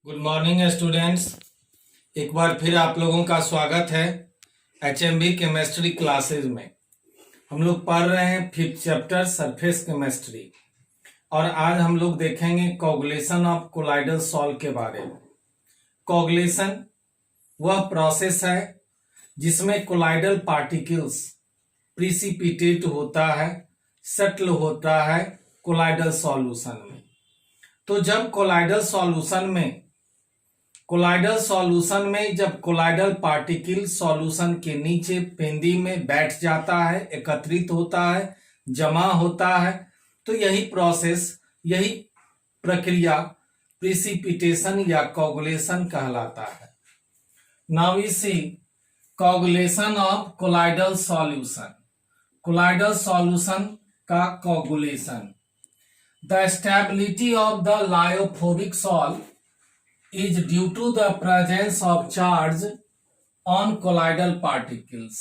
Good morning students. एक बार फिर आप लोगों का स्वागत है HMB केमिस्ट्री क्लासेस में। हम लोग पढ़ रहे हैं 5th चैप्टर सरफेस केमिस्ट्री और आज हम लोग देखेंगे कोगुलेशन ऑफ कोलाइडल सॉल्ट के बारे में। कोगुलेशन वह प्रोसेस है जिसमें कोलाइडल पार्टिकल्स प्रिसिपिटेट होता है, सेटल होता है कोलाइडल सॉल्यूशन में। तो जब कोलाइडल सॉल्यूशन में जब कोलाइडल पार्टिकल सॉल्यूशन के नीचे पेंदी में बैठ जाता है, एकत्रित होता है, जमा होता है, तो यही प्रोसेस, यही प्रक्रिया प्रिसिपिटेशन या कोगुलेशन कहलाता है। Now we see coagulation of colloidal solution. Colloidal solution का कोगुलेशन। The stability of the lyophobic salt is due to the presence of charge on colloidal particles.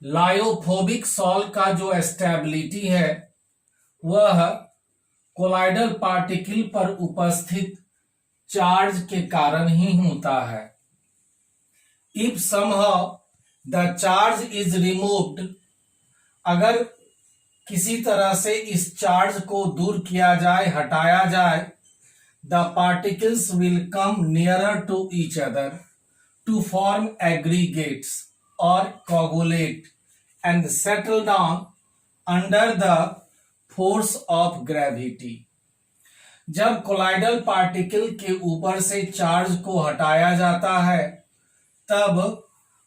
Lyophobic salt का जो स्टेबिलिटी है वह कोलाइडल पार्टिकल पर उपस्थित चार्ज के कारण ही होता है। If somehow the charge is removed, अगर किसी तरह से इस चार्ज को दूर किया जाए, हटाया जाए, the particles will come nearer to each other to form aggregates or coagulate and settle down under the force of gravity. जब कोलाइडल पार्टिकल के ऊपर से चार्ज को हटाया जाता है तब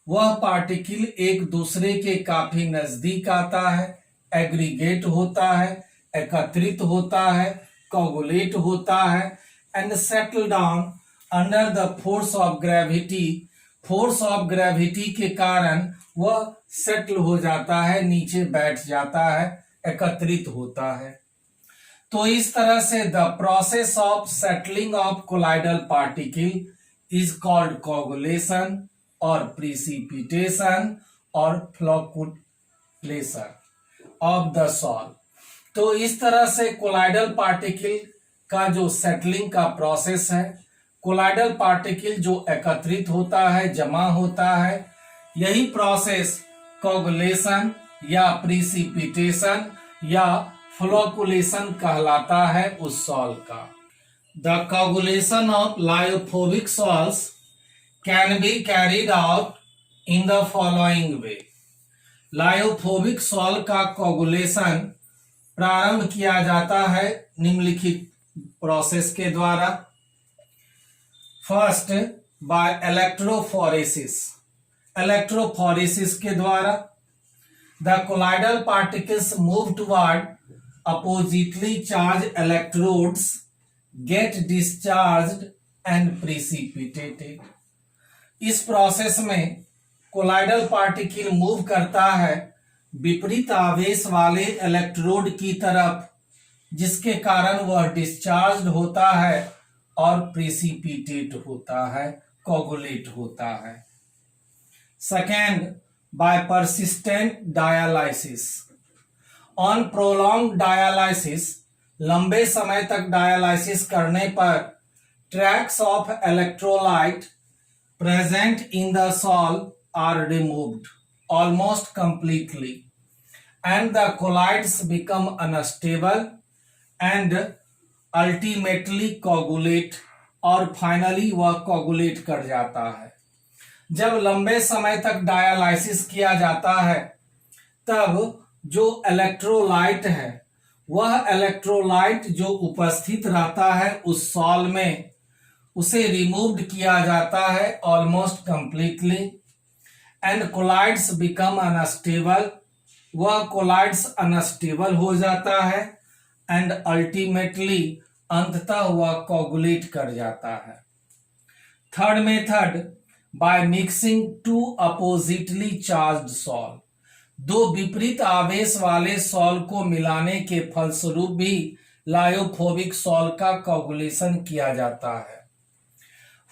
वह पार्टिकल एक दूसरे के काफी नजदीक आता है, एग्रीगेट होता है, एकत्रित होता है, कोगुलेट होता है and settle down under the force of gravity. Force of gravity के कारण वह सेटल हो जाता है, नीचे बैठ जाता है, एकत्रित होता है। तो इस तरह से the process of settling of colloidal particle is called coagulation और प्रिसिपिटेशन और फ्लोकुलेशन ऑफ द सॉल्ट। तो इस तरह से कोलाइडल पार्टिकल का जो सेटलिंग का प्रोसेस है, कोलाइडल पार्टिकल जो एकत्रित होता है, जमा होता है, यही प्रोसेस कोगुलेशन या प्रिसिपिटेशन या फ्लोकुलेशन कहलाता है उस सॉल्ट का। The coagulation of lyophobic salts can be carried out in the following way. Lyophobic salt का कोगुलेशन प्रारंभ किया जाता है निम्नलिखित प्रोसेस के द्वारा। First, bye electrophoresis. इलेक्ट्रोफोरेसिस के द्वारा the colloidal particles move toward oppositely charge electrodes get discharged and precipitated. इस प्रोसेस में कोलाइडल पार्टिकल मूव करता है विपरीत आवेश वाले इलेक्ट्रोड की तरफ, जिसके कारण वह डिस्चार्ज होता है और प्रेसिपिटेट होता है, कोगुलेट होता है। Second, by persistent dialysis. On prolong dialysis, लंबे समय तक डायलाइसिस करने पर traces of electrolyte present in the salt are removed almost completely and the colloids become unstable and ultimately coagulate और फाइनली वह कोगुलेट कर जाता है। जब लंबे समय तक डायलाइसिस किया जाता है तब जो इलेक्ट्रोलाइट है, वह इलेक्ट्रोलाइट जो उपस्थित रहता है उस सॉल में, उसे रिमूव्ड किया जाता है almost completely and colloids become unstable. वह कोलाइड्स अनस्टेबल हो जाता है एंड अल्टीमेटली अंततः वह कोगुलेट कर जाता है। Third method, bye mixing two oppositely charged salt. दो विपरीत आवेश वाले सॉल्ट को मिलाने के फलस्वरूप भी लायोफोबिक सॉल्ट का कोगुलेशन किया जाता है।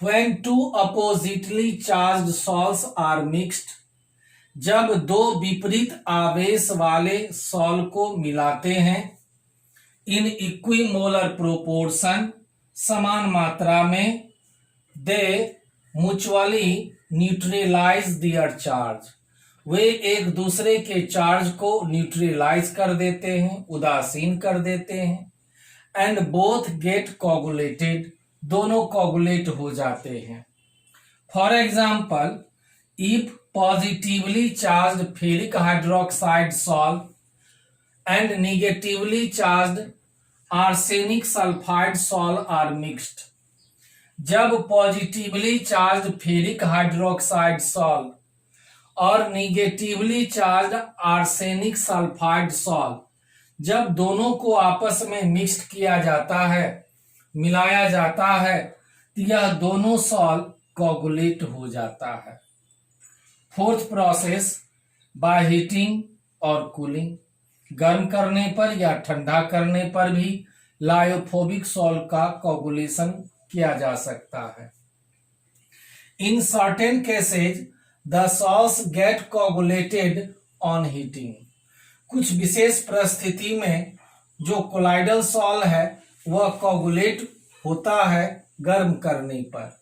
When two oppositely charged salts are mixed, जब दो विपरीत आवेश वाले सॉल्ट को मिलाते हैं इन इक्विमोलर प्रोपोर्शन, समान मात्रा में, दे म्यूचुअली न्यूट्रलाइज देयर चार्ज, वे एक दूसरे के चार्ज को न्यूट्रलाइज कर देते हैं, उदासीन कर देते हैं। एंड बोथ गेट कोगुलेटेड, दोनों कोगुलेट हो जाते हैं। For example, if positively charged ferric hydroxide salt and negatively charged arsenic sulphide salt are mixed, जब positively charged ferric hydroxide salt और negatively charged arsenic sulphide salt जब दोनों को आपस में मिक्स्ड किया जाता है, मिलाया जाता है, तो यह दोनों सॉल्ट कोगुलेट हो जाता है। फोर्थ प्रोसेस, बाय हीटिंग और कूलिंग, गर्म करने पर या ठंडा करने पर भी लायोफोबिक सॉल्ट का कोगुलेशन किया जा सकता है। In certain cases the salts get coagulated on heating, कुछ विशेष परिस्थिति में जो कोलाइडल सॉल्ट है वह कोगुलेट होता है गर्म करने पर।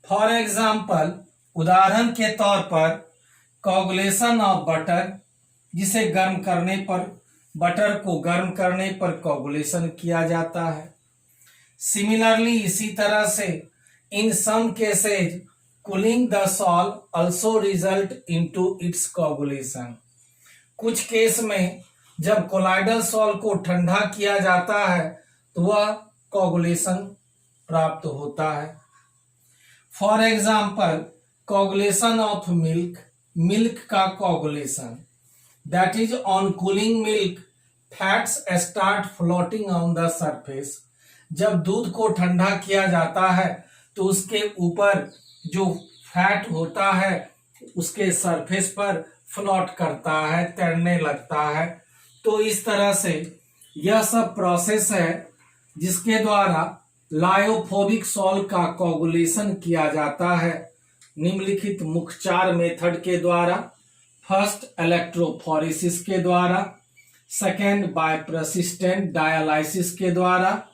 फॉर एग्जाम्पल, उदाहरण के तौर पर कोगुलेशन ऑफ बटर, जिसे गर्म करने पर, बटर को गर्म करने पर कोगुलेशन किया जाता है। सिमिलरली, इसी तरह से in some cases cooling the salt also result into its coagulation, कुछ केस में जब कोलाइडल सॉल्ट को ठंडा किया जाता है तो वह कोगुलेशन प्राप्त होता है। For example, coagulation of milk, milk का coagulation, that is on cooling milk fats start floating on the surface, जब दूध को ठंडा किया जाता है तो उसके ऊपर जो फैट होता है उसके सरफेस पर फ्लोट करता है, तैरने लगता है। तो इस तरह से यह सब प्रोसेस है जिसके द्वारा लायोफोबिक सॉल्ट का कोगुलेशन किया जाता है निम्नलिखित मुख्य 4 मेथड के द्वारा। फर्स्ट, इलेक्ट्रोफोरेसिस के द्वारा, सेकेंड बाय परसिस्टेंट डायलाइसिस के द्वारा,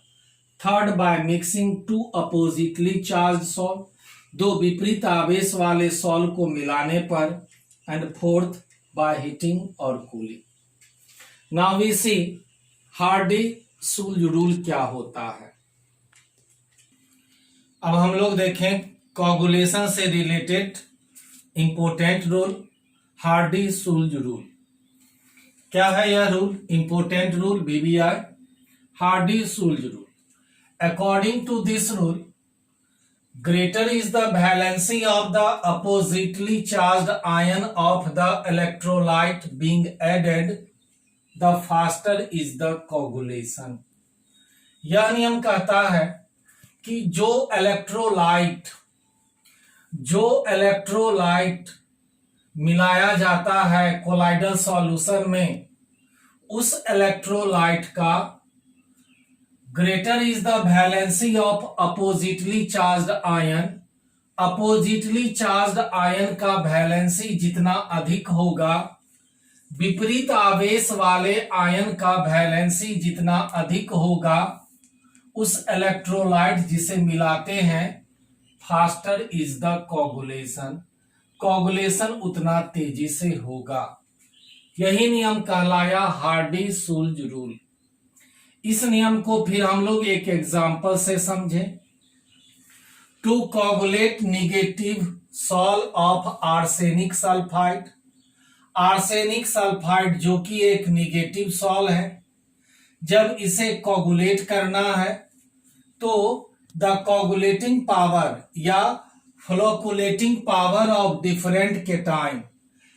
third by mixing two oppositely charge salt, 2 विपरीत आवेश वाले सॉल्ट को मिलाने पर, एंड फोर्थ बाय हीटिंग और cooling. Now we see Hardy Schulze rule क्या होता है। अब हम लोग देखें कोगुलेशन से related important rule, Hardy Schulze rule. क्या है यह rule? Important rule, BBI, Hardy Schulze rule. According to this rule, greater is the valency of the oppositely charged ion of the electrolyte being added, the faster is the coagulation. यह नियम कहता है कि जो electrolyte मिलाया जाता है कोलाइडल सॉल्यूशन में, उस इलेक्ट्रोलाइट का greater is the valency of oppositely charged ion, oppositely charged ion का वैलेंसी जितना अधिक होगा, विपरीत आवेश वाले आयन का वैलेंसी जितना अधिक होगा, उस इलेक्ट्रोलाइट जिसे मिलाते हैं, faster is the coagulation, coagulation उतना तेजी से होगा। यही नियम कहलाया हार्डी-सूल्ज रूल। इस नियम को फिर हम लोग एक एग्जांपल से समझें। To coagulate negative salt of arsenic sulphide, arsenic sulphide जो कि एक नेगेटिव सॉल्ट है, जब इसे कोगुलेट करना है तो द कोगुलेटिंग पावर या flocculating power of different cation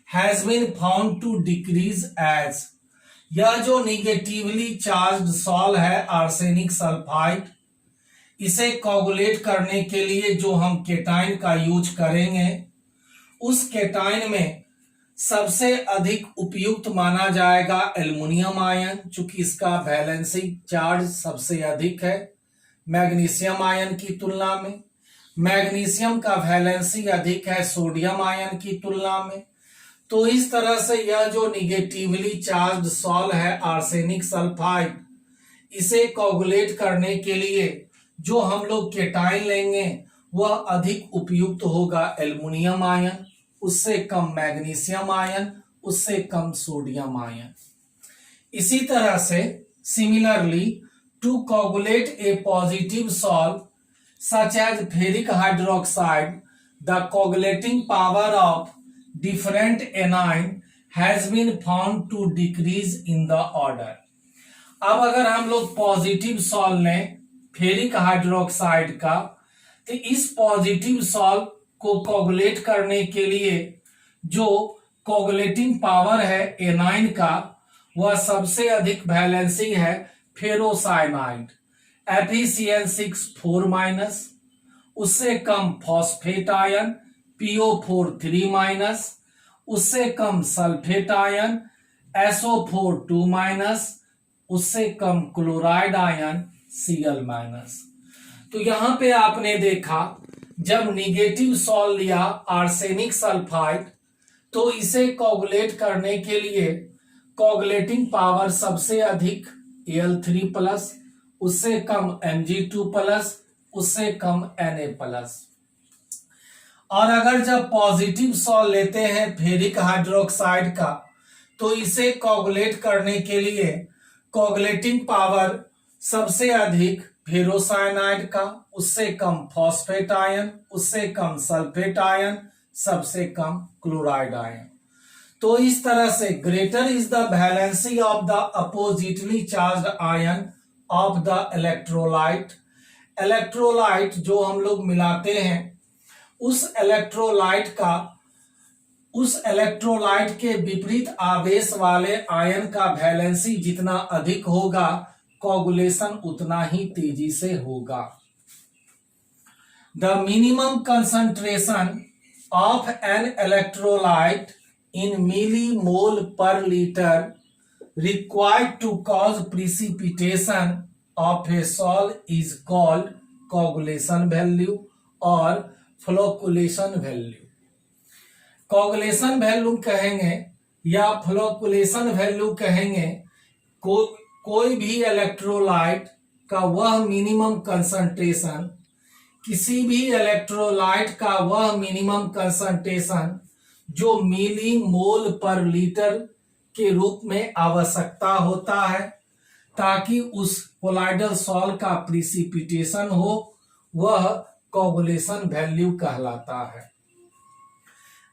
has been found to decrease as, यह जो निगेटिवली चार्ज्ड सॉल्ट है आर्सेनिक सल्फाइड, इसे कोगुलेट करने के लिए जो हम केटाइन का यूज करेंगे, उस केटाइन में सबसे अधिक उपयुक्त माना जाएगा एल्युमिनियम आयन, चूंकि इसका वैलेंसी चार्ज सबसे अधिक है मैग्नीशियम आयन की तुलना में। मैग्नीशियम का वैलेंसी अधिक है सोडियम आयन की तुलना में। तो इस तरह से यह जो निगेटिवली चार्ज्ड सॉल्ट है आर्सेनिक सल्फाइड, इसे कोगुलेट करने के लिए जो हम लोग केटाइन लेंगे वह अधिक उपयुक्त होगा एल्युमिनियम आयन, उससे कम मैग्नीशियम आयन, उससे कम सोडियम आयन। इसी तरह से similarly to coagulate a positive sol such as ferric hydroxide the coagulating power of different anion has been found to decrease in the order. अब अगर हम लोग पॉजिटिव सॉल्व लें फेरिक हाइड्रोक्साइड का, तो इस पॉजिटिव सॉल्व को कोगुलेट करने के लिए जो कोगुलेटिंग पावर है एनाइन का, वह सबसे अधिक वैलेंसी है फेरोसाइनाइड FeCl6 4-, उससे कम फॉस्फेट आयन PO4 3-, उससे कम सल्फेट आयन SO4 2-, उससे कम क्लोराइड आयन Cl-। तो यहां पे आपने देखा जब निगेटिव सॉल्व लिया आर्सेनिक सल्फाइड, तो इसे कोगुलेट करने के लिए कोगुलेटिंग पावर सबसे अधिक Al3+, उससे कम Mg2+, उससे कम Na+। और अगर जब पॉजिटिव सॉल्व लेते हैं फेरिक हाइड्रोक्साइड का, तो इसे कोगुलेट करने के लिए कोगुलेटिंग पावर सबसे अधिक फेरोसाइनाइड का, उससे कम फॉस्फेट आयन, उससे कम सल्फेट आयन, सबसे कम क्लोराइड आयन। तो इस तरह से greater is the valency of the oppositely charged ion of the electrolyte. Electrolyte जो हम लोग मिलाते हैं, उस इलेक्ट्रोलाइट के विपरीत आवेश वाले आयन का वैलेंसी जितना अधिक होगा, कोगुलेशन उतना ही तेजी से होगा। The minimum concentration of an electrolyte in millimole per litre required to cause precipitation of a sol is called coagulation value और फ्लोकुलेशन वैल्यू। कोगुलेशन वैल्यू कहेंगे या फ्लोकुलेशन वैल्यू कहेंगे कोई भी इलेक्ट्रोलाइट का वह मिनिमम कंसंट्रेशन, किसी भी इलेक्ट्रोलाइट का वह मिनिमम कंसंट्रेशन जो मिली मोल पर लीटर के रूप में आवश्यकता होता है ताकि उस कोलाइडल सॉल्व का प्रिसिपिटेशन हो, वह कोगुलेशन वैल्यू कहलाता है।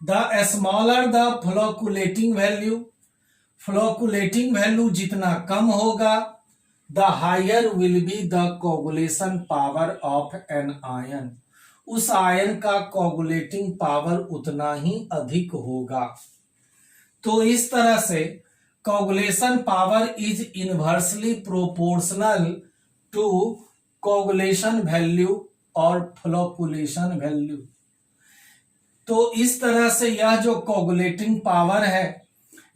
The smaller the flocculating value, flocculating value जितना कम होगा, the higher will be the coagulation power of an ion, उस आयन का कोगुलेटिंग पावर उतना ही अधिक होगा। तो इस तरह से coagulation power is inversely proportional to coagulation value और फ्लोकुलेशन वैल्यू। तो इस तरह से यह जो कोगुलेटिंग पावर है,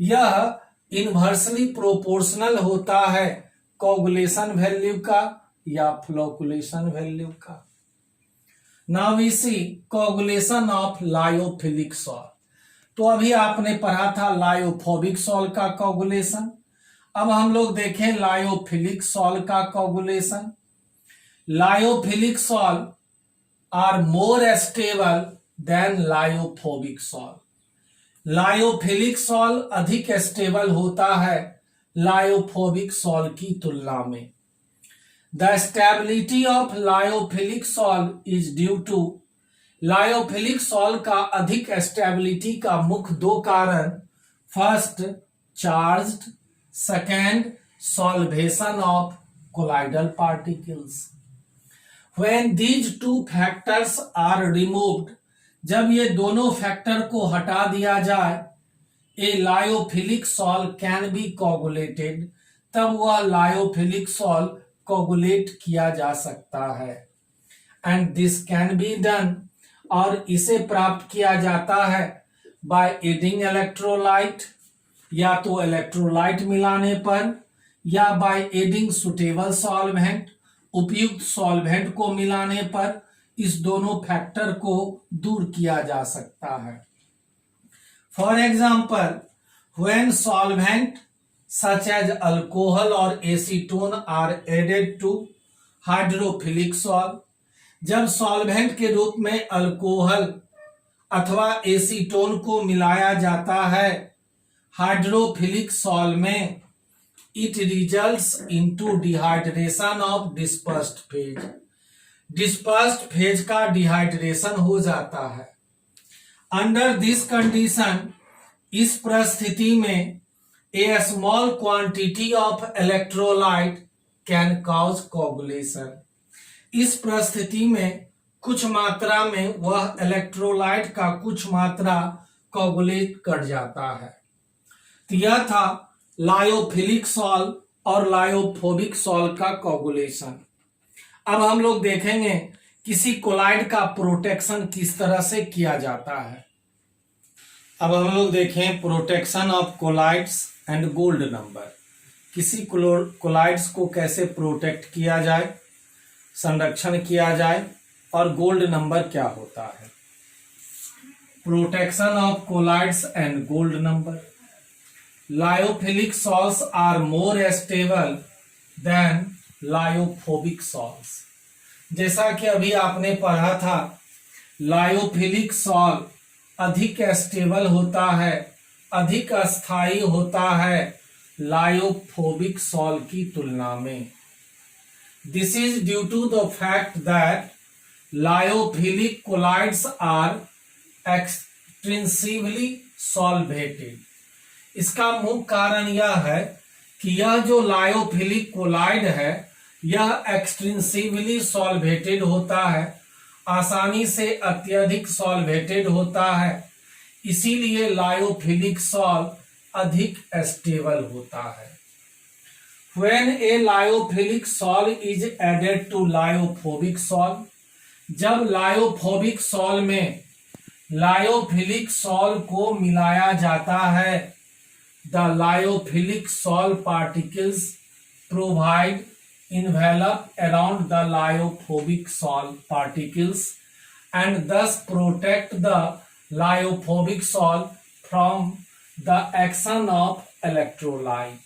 यह इनवर्सली प्रोपोर्शनल होता है कोगुलेशन वैल्यू का या फ्लोकुलेशन वैल्यू का। Now we see coagulation of lyophilic sol. तो अभी आपने पढ़ा था लायोफोबिक सॉल्व का कोगुलेशन। अब हम लोग देखें लायोफिलिक सॉल्व का coagulation. Lyophilic sol are more stable than lyophobic sol. Lyophilic sol अधिक स्टेबल होता है लायोफोबिक सॉल्व की तुलना में। The stability of lyophilic sol is due to, lyophilic sol का अधिक स्टेबिलिटी का मुख्य दो कारण, first charged, second solvation of colloidal particles. When these two factors are removed, जब ये दोनों फैक्टर को हटा दिया जाए, a lyophilic sol can B coagulated, तब वह लायोफिलिक सॉल्व कोगुलेट किया जा सकता है। And this can be done, और इसे प्राप्त किया जाता है बाय एडिंग इलेक्ट्रोलाइट, या तो इलेक्ट्रोलाइट मिलाने पर, या बाय एडिंग सुटेबल सॉल्वेंट, उपयुक्त सॉल्वेंट को मिलाने पर इस दोनों फैक्टर को दूर किया जा सकता है। For example, when solvent such as alcohol or acetone are added to hydrophilic solve, जब सॉल्वेंट के रूप में अल्कोहल अथवा एसीटोन को मिलाया जाता है हाइड्रोफिलिक सॉल्ट में, it results into dehydration of dispersed phase. Dispersed phase का डिहाइड्रेशन हो जाता है। अंडर दिस कंडीशन, इस परिस्थिति में a small quantity of electrolyte can cause coagulation. इस परिस्थिति में कुछ मात्रा में वह इलेक्ट्रोलाइट का कुछ मात्रा कोगुलेट कर जाता है। तो यह था लायोफिलिक सॉल्ट और लायोफोबिक सॉल्ट का कोगुलेशन। अब हम लोग देखेंगे किसी कोलाइड का प्रोटेक्शन किस तरह से किया जाता है। अब हम लोग देखें protection of colloids and gold number. किसी कोलाइड्स को कैसे प्रोटेक्ट किया जाए, संरक्षण किया जाए और गोल्ड नंबर क्या होता है। Protection of colloids and gold number. Lyophilic salts are more stable than lyophobic salts. जैसा कि अभी आपने पढ़ा था, लायोफिलिक सॉल्ट अधिक स्टेबल होता है, अधिक अस्थायी होता है लायोफोबिक सॉल्ट की तुलना में। This is due to the fact that lyophilic colloids are extensively solvated. इसका मुख्य कारण यह है कि यह जो लायोफिलिक कोलाइड है यह एक्सटेंसिवली सॉल्वेटेड होता है, आसानी से अत्यधिक सॉल्वेटेड होता है, इसीलिए लायोफिलिक सॉल्ट अधिक स्टेबल होता है। When a lyophilic salt is added to lyophobic salt, जब लायोफोबिक सॉल्ट में लायोफिलिक सॉल्ट को मिलाया जाता है, the lyophilic salt particles provide envelop around the lyophobic salt particles and thus protect the lyophobic salt from the action of electrolyte।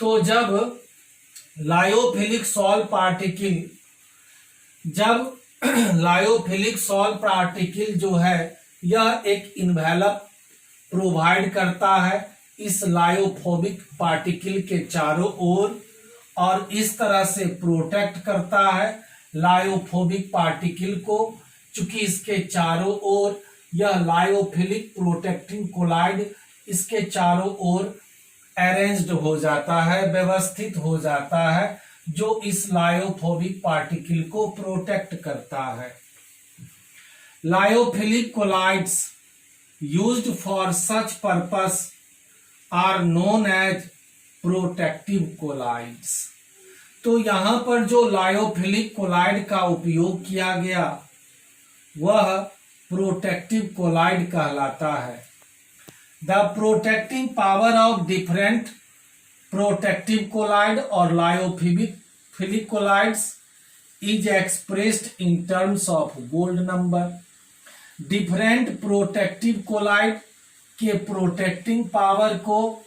तो जब lyophilic salt particle जो है यह एक इन्वेलप प्रोवाइड करता है इस लायोफोबिक पार्टिकल के चारों ओर और इस तरह से प्रोटेक्ट करता है लायोफोबिक पार्टिकल को। चूंकि इसके चारों ओर यह लायोफिलिक प्रोटेक्टिंग कोलाइड इसके चारों ओर अरेंज्ड हो जाता है, व्यवस्थित हो जाता है, जो इस लायोफोबिक पार्टिकल को प्रोटेक्ट करता है। Lyophilic colloids used for such purpose are known as protective colloids. तो यहां पर जो लायोफिलिक कोलाइड का उपयोग किया गया वह प्रोटेक्टिव कोलाइड कहलाता है। The protecting power of different protective colloid और lyophilic colloids is expressed in terms of gold number. Different protective colloid के प्रोटेक्टिंग पावर को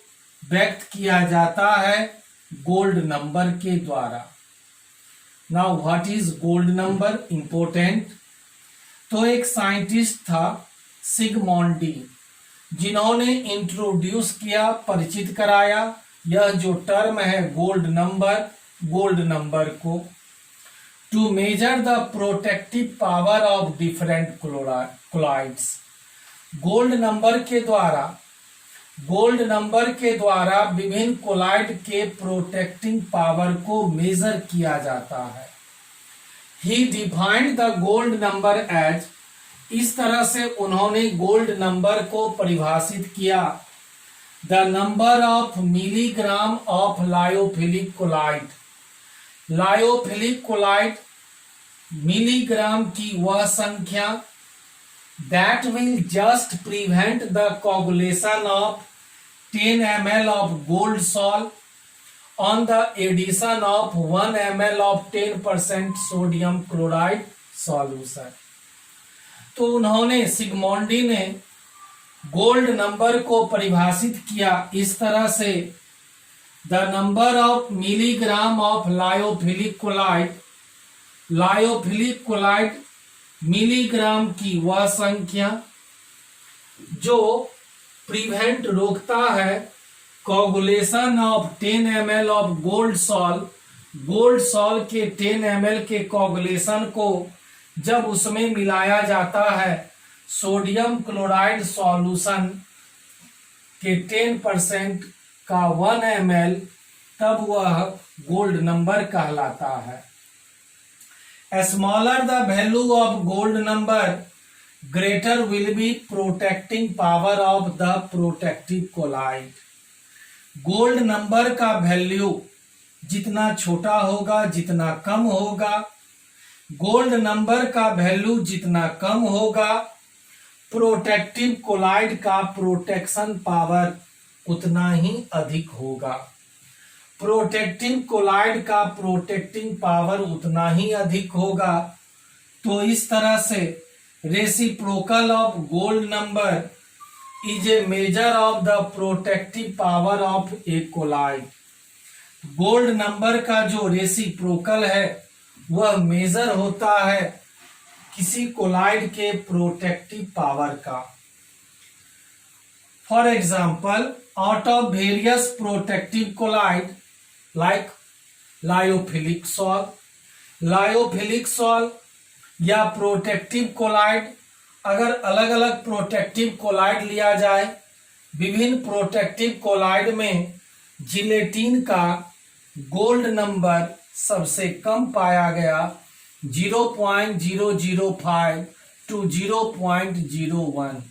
व्यक्त किया जाता है गोल्ड नंबर के द्वारा। Now what is gold number, important. तो एक साइंटिस्ट था सिगमॉन्डी, जिन्होंने इंट्रोड्यूस किया, परिचित कराया यह जो टर्म है गोल्ड नंबर को, to measure the protective power of different colloids. Gold number के द्वारा विभिन्न कोलाइड के प्रोटेक्टिंग पावर को मेजर किया जाता है। He defined the gold number as, इस तरह से उन्होंने गोल्ड नंबर को परिभाषित किया, the number of milligram of lyophilic colloid. Lyophilic colloid milligram की वह संख्या that will just prevent the coagulation of 10 ml of gold salt on the addition of 1 ml of 10% sodium chloride solution। तो उन्होंने सिगमॉन्डी ने gold number को परिभाषित किया इस तरह से, the number of milligram of lyophilic colloid lyophilic colloid milligram की वह संख्या जो प्रिवेंट रोकता है coagulation of 10 ml of gold sol के 10 ml के कोगुलेशन को जब उसमें मिलाया जाता है सोडियम क्लोराइड सॉल्यूशन के 10% का 1 ml, तब वह गोल्ड नंबर कहलाता है। Smaller the value of gold number greater will be protecting power of the protective colloid. Gold number का वैल्यू जितना छोटा होगा, जितना कम होगा, गोल्ड नंबर का वैल्यू जितना कम होगा, प्रोटेक्टिव कोलाइड का प्रोटेक्शन पावर उतना ही अधिक होगा। प्रोटेक्टिव कोलाइड का प्रोटेक्टिंग पावर उतना ही अधिक होगा। तो इस तरह से reciprocal of gold number is a measure of the protective power of a colloid. Gold number का जो रेसिप्रोकल है वह मेजर होता है किसी कोलाइड के प्रोटेक्टिव पावर का। For example, out of various protective colloid like lyophilic sol या प्रोटेक्टिव कोलाइड, अगर अलग अलग प्रोटेक्टिव कोलाइड लिया जाए, विभिन्न प्रोटेक्टिव कोलाइड में जिलेटिन का गोल्ड नंबर सबसे कम पाया गया 0.005 टू 0.01।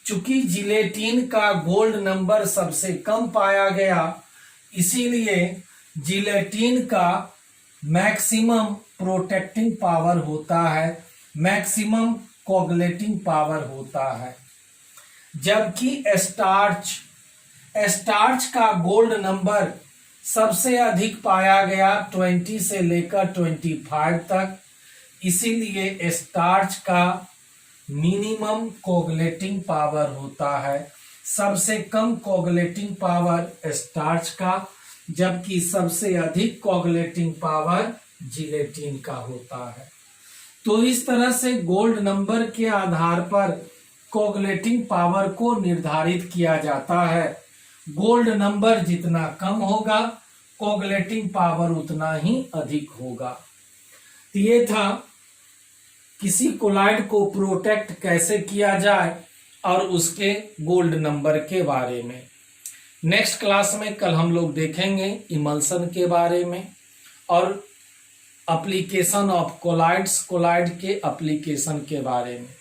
चूंकि जिलेटिन का गोल्ड नंबर सबसे कम पाया गया, इसीलिए जिलेटिन का मैक्सिमम प्रोटेक्टिंग पावर होता है, मैक्सिमम कोगुलेटिंग पावर होता है। जबकि स्टार्च का गोल्ड नंबर सबसे अधिक पाया गया 20 से लेकर 25 तक, इसीलिए स्टार्च का मिनिमम कोगुलेटिंग पावर होता है, सबसे कम कोगुलेटिंग पावर स्टार्च का, जबकि सबसे अधिक कोगुलेटिंग पावर जिलेटिन का होता है। तो इस तरह से गोल्ड नंबर के आधार पर कोगुलेटिंग पावर को निर्धारित किया जाता है। गोल्ड नंबर जितना कम होगा, कोगुलेटिंग पावर उतना ही अधिक होगा। तो ये था किसी कोलाइड को प्रोटेक्ट कैसे किया जाए और उसके गोल्ड नंबर के बारे में। नेक्स्ट क्लास में कल हम लोग देखेंगे इमल्सन के बारे में और एप्लीकेशन ऑफ कोलाइड के एप्लीकेशन के बारे में।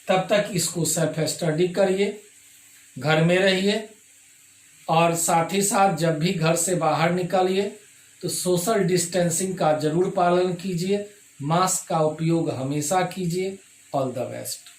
तब तक इसको सेल्फ स्टडी करिए, घर में रहिए और साथ ही साथ जब भी घर से बाहर निकलिए तो सोशल डिस्टेंसिंग का जरूर पालन कीजिए, मास्क का उपयोग हमेशा कीजिए। All the best.